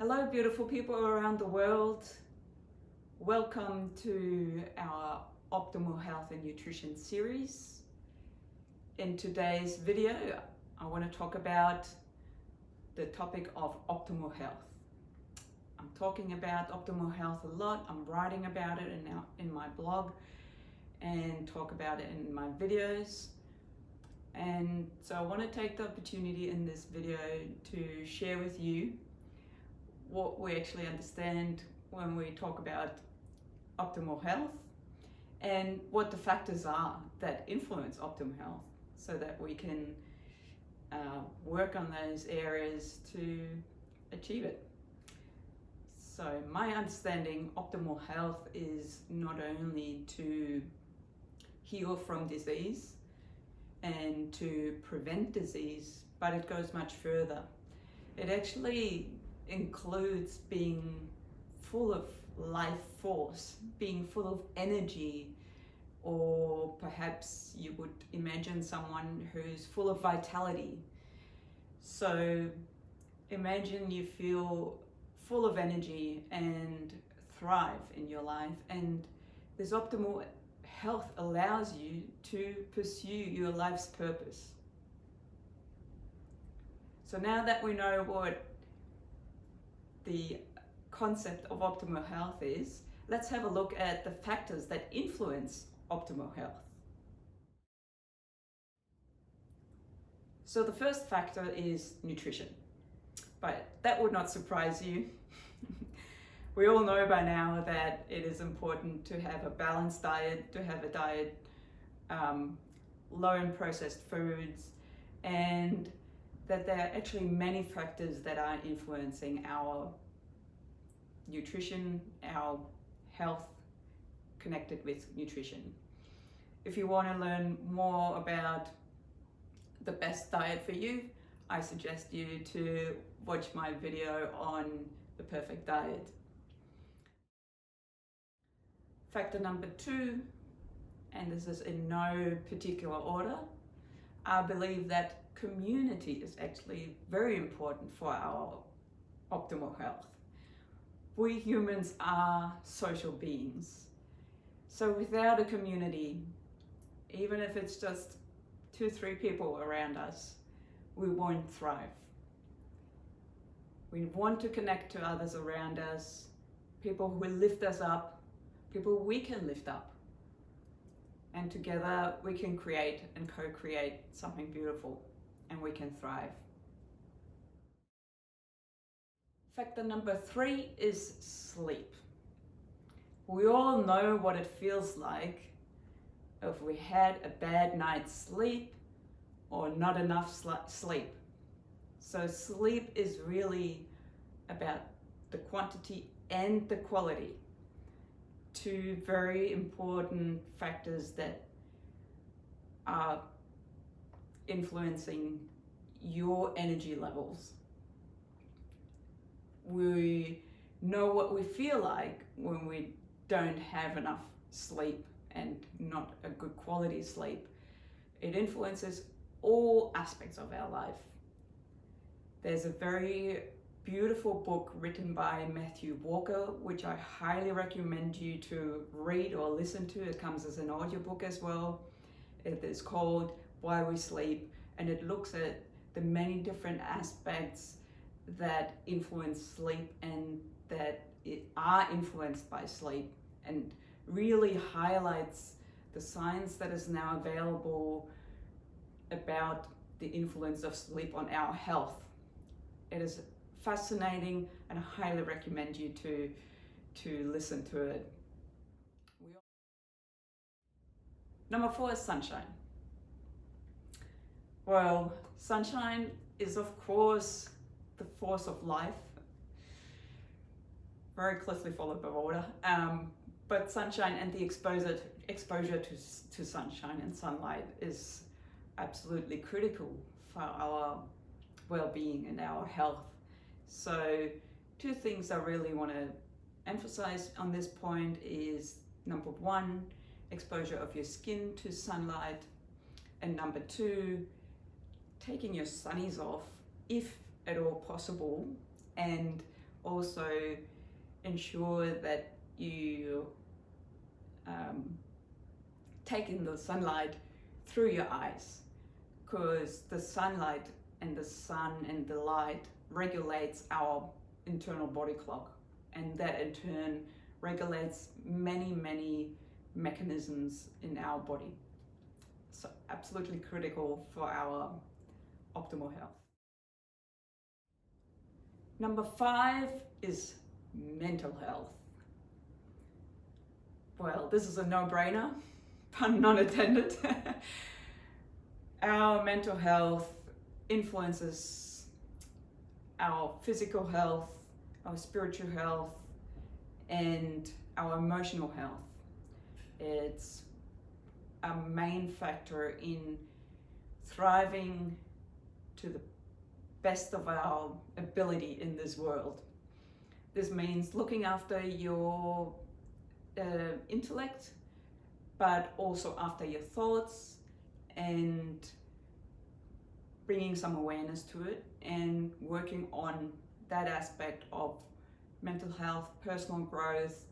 Hello, beautiful people around the world. Welcome to our Optimal Health and Nutrition series. In today's video, I want to talk about the topic of optimal health. I'm talking about optimal health a lot. I'm writing about it in my blog and talk about it in my videos. And so I want to take the opportunity in this video to share with you what we actually understand when we talk about optimal health and what the factors are that influence optimal health so that we can work on those areas to achieve it. So my understanding, optimal health is not only to heal from disease and to prevent disease, but it goes much further. It actually includes being full of life force, being full of energy, or perhaps you would imagine someone who's full of vitality. So imagine you feel full of energy and thrive in your life, and this optimal health allows you to pursue your life's purpose. So now that we know what the concept of optimal health is, let's have a look at the factors that influence optimal health. So the first factor is nutrition, but that would not surprise you. We all know by now that it is important to have a balanced diet, to have a diet low in processed foods, and that there are actually many factors that are influencing our nutrition, our health connected with nutrition. If you want to learn more about the best diet for you, I suggest you to watch my video on the perfect diet. Factor number 2, and this is in no particular order, I believe that community is actually very important for our optimal health. We humans are social beings. So without a community, even if it's just 2-3 people around us, we won't thrive. We want to connect to others around us, people who lift us up, people we can lift up. And together we can create and co-create something beautiful, and we can thrive. Factor number 3 is sleep. We all know what it feels like if we had a bad night's sleep or not enough sleep. So sleep is really about the quantity and the quality. 2 very important factors that are influencing your energy levels. We know what we feel like when we don't have enough sleep and not a good quality sleep. It influences all aspects of our life. There's a very beautiful book written by Matthew Walker, which I highly recommend you to read or listen to. It comes as an audiobook as well. It is called Why We Sleep, and it looks at the many different aspects that influence sleep and that are influenced by sleep, and really highlights the science that is now available about the influence of sleep on our health. It is fascinating, and I highly recommend you to listen to it. Number 4 is sunshine. Well, sunshine is of course the force of life, very closely followed by water, but sunshine and the exposure to sunshine and sunlight is absolutely critical for our well-being and our health. So 2 things I really want to emphasize on this point is number 1, exposure of your skin to sunlight, and number 2, taking your sunnies off if at all possible, and also ensure that you take in the sunlight through your eyes, because the sunlight and the sun and the light regulates our internal body clock, and that in turn regulates many mechanisms in our body. So absolutely critical for our optimal health. Number 5 is mental health. Well, this is a no-brainer, pun not intended. Our mental health influences our physical health, our spiritual health, and our emotional health. It's a main factor in thriving to the best of our ability in this world. This means looking after your intellect, but also after your thoughts, and bringing some awareness to it and working on that aspect of mental health, personal growth.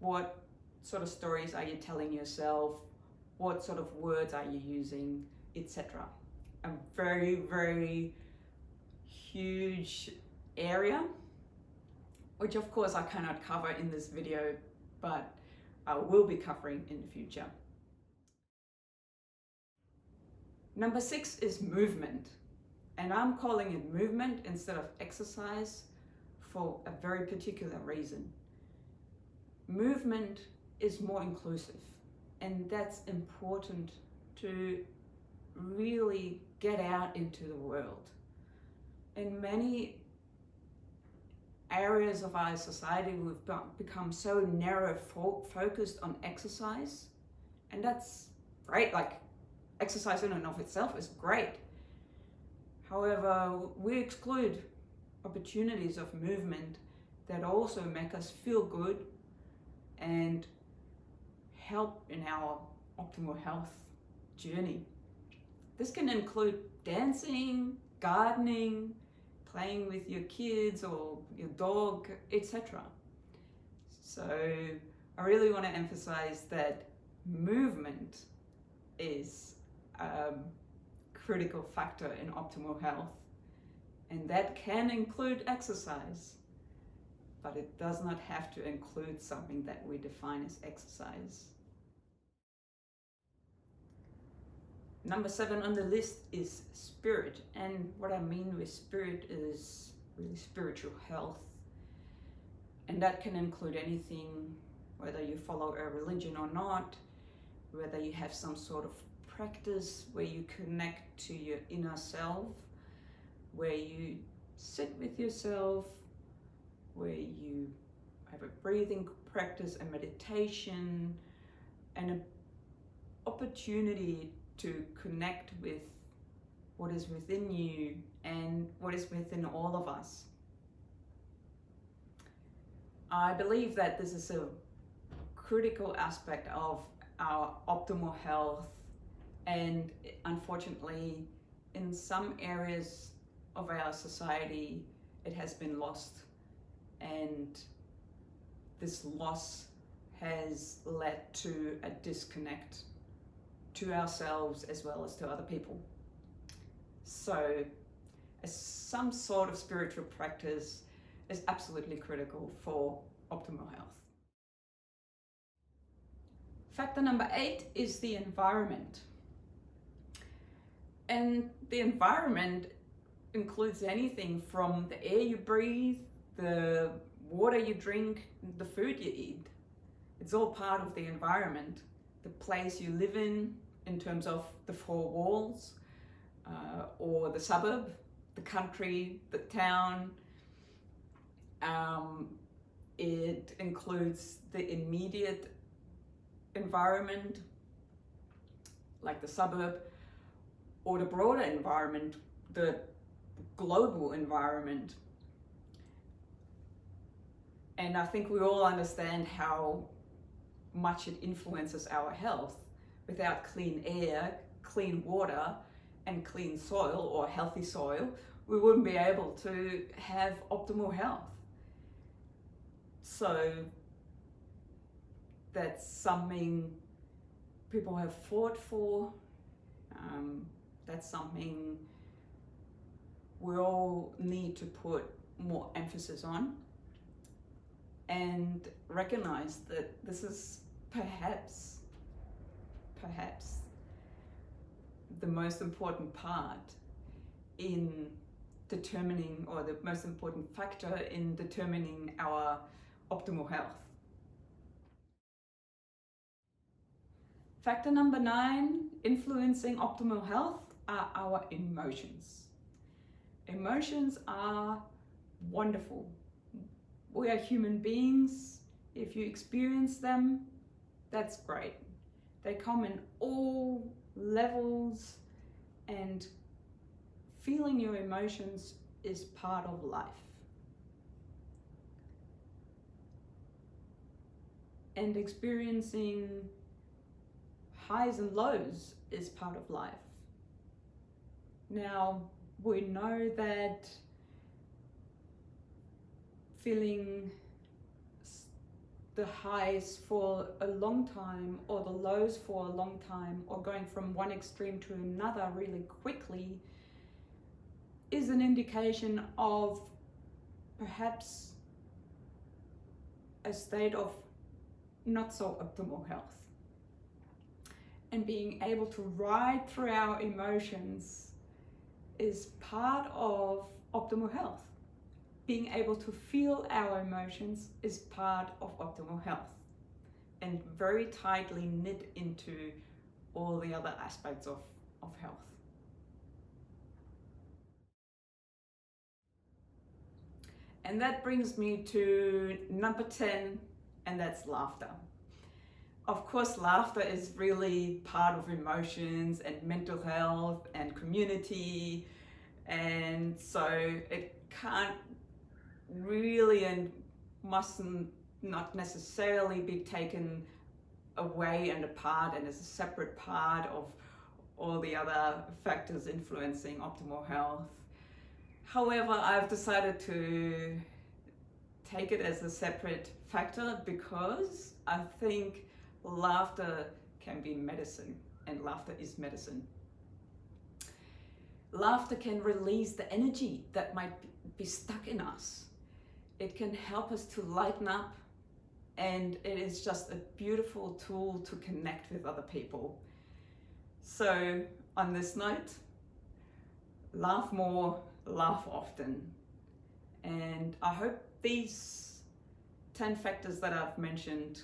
What sort of stories are you telling yourself? What sort of words are you using, etc. A very huge area, which of course I cannot cover in this video, but I will be covering in the future. Number 6 is movement, and I'm calling it movement instead of exercise for a very particular reason. Movement is more inclusive, and that's important to really get out into the world. In many areas of our society, we've become so narrow focused on exercise, and that's great. Like, exercise in and of itself is great. However, we exclude opportunities of movement that also make us feel good and help in our optimal health journey. This can include dancing, gardening, playing with your kids or your dog, etc. So I really want to emphasize that movement is a critical factor in optimal health, and that can include exercise, but it does not have to include something that we define as exercise. Number 7 on the list is spirit, and what I mean with spirit is really spiritual health, and that can include anything, whether you follow a religion or not, whether you have some sort of practice where you connect to your inner self, where you sit with yourself, where you have a breathing practice, a meditation, and an opportunity to connect with what is within you and what is within all of us. I believe that this is a critical aspect of our optimal health, and unfortunately in some areas of our society it has been lost, and this loss has led to a disconnect to ourselves as well as to other people. So some sort of spiritual practice is absolutely critical for optimal health. Factor number 8 is the environment. And the environment includes anything from the air you breathe, the water you drink, the food you eat. It's all part of the environment. The place you live in terms of the 4 walls, or the suburb, the country, the town. It includes the immediate environment, like the suburb, or the broader environment, the global environment. And I think we all understand how much it influences our health. Without clean air, clean water, and clean soil or healthy soil, we wouldn't be able to have optimal health. So that's something people have fought for. That's something we all need to put more emphasis on and recognize that this is perhaps the most important part in determining, or the most important factor in determining our optimal health. Factor number 9, influencing optimal health, are our emotions. Emotions are wonderful. We are human beings. If you experience them, that's great. They come in all levels, and feeling your emotions is part of life. And experiencing highs and lows is part of life. Now, we know that feeling the highs for a long time or the lows for a long time, or going from one extreme to another really quickly, is an indication of perhaps a state of not so optimal health. And being able to ride through our emotions is part of optimal health. Being able to feel our emotions is part of optimal health, and very tightly knit into all the other aspects of health. And that brings me to number 10, and that's laughter. Of course, laughter is really part of emotions and mental health and community, and so it can't really and mustn't not necessarily be taken away and apart and as a separate part of all the other factors influencing optimal health. However, I've decided to take it as a separate factor because I think laughter can be medicine, and laughter is medicine. Laughter can release the energy that might be stuck in us. It can help us to lighten up, and it is just a beautiful tool to connect with other people. So on this note, laugh more, laugh often. And I hope these 10 factors that I've mentioned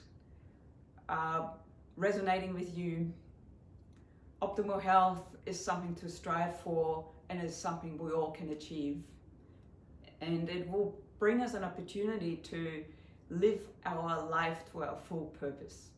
are resonating with you. Optimal health is something to strive for, and is something we all can achieve. And it will bring us an opportunity to live our life to our full purpose.